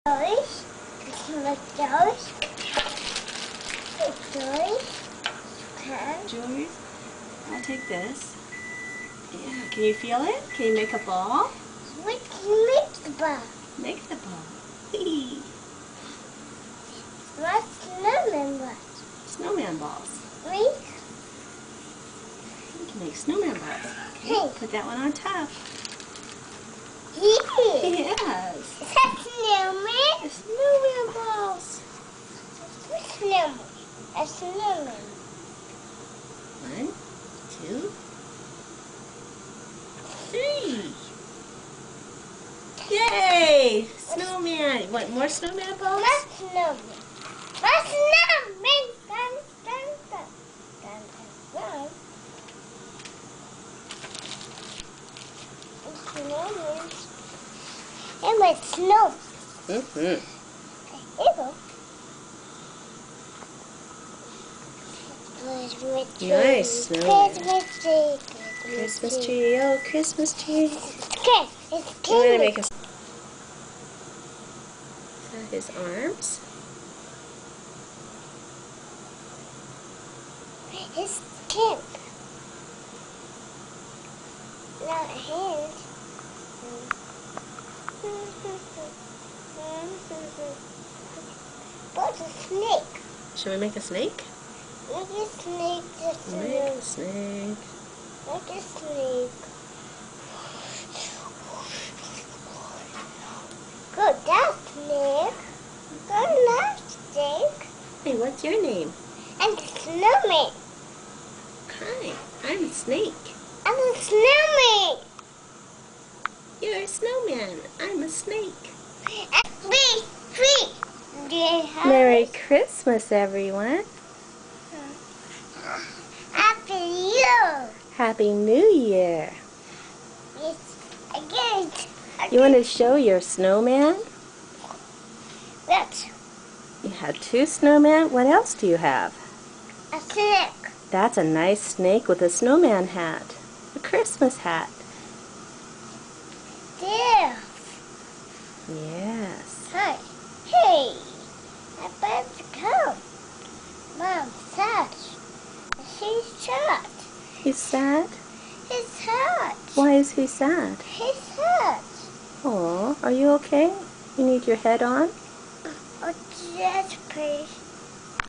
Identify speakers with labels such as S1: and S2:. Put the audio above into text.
S1: Toys, Christmas toys,
S2: Jewelry. I'll take this. Yeah, can you feel it? Can you make a ball?
S1: We can make the ball.
S2: Make the ball.
S1: What's snowman balls?
S2: Snowman balls.
S1: We
S2: You can make snowman balls. Okay,
S1: Hey.
S2: put that one on top.
S1: here.
S2: Yes.
S1: Is that snowman?
S2: The snowman balls.
S1: What's snowman? A snowman.
S2: 1, 2, 3. Yay! Snowman. You want more snowman balls?
S1: What's snowman? What's snowman? Dun, dun, dun. Dun, dun, dun. Snowman. And my snow.
S2: Mm-hmm.
S1: Here you go.
S2: Nice snowman.
S1: Christmas tree.
S2: Christmas tree. Oh, Christmas tree.
S1: Okay, it's
S2: I'm going to
S1: candy.
S2: make his arms.
S1: His skin. Not hands. What's a snake?
S2: Should we make a snake?
S1: Make a snake. Just
S2: Make a snake.
S1: Make a snake. Good, that snake. Good, that snake.
S2: Hey, what's your name?
S1: And the snowman.
S2: Hi, I'm a snake.
S1: I'm a snowman.
S2: You're a snowman. I'm a snake.
S1: And three.
S2: Merry Christmas, everyone.
S1: Happy you.
S2: Happy New Year.
S1: Yes, again.
S2: You want to show your snowman?
S1: That's
S2: You have 2 snowmen. What else do you have?
S1: a snake.
S2: That's a nice snake with a snowman hat. A Christmas hat.
S1: There.
S2: Yes.
S1: Hi. Hey. I better come. Mom, sad. He's sad.
S2: He's sad?
S1: He's sad.
S2: Why is he sad?
S1: He's sad.
S2: Aw, are you okay? You need your head on?
S1: Oh, yes, please.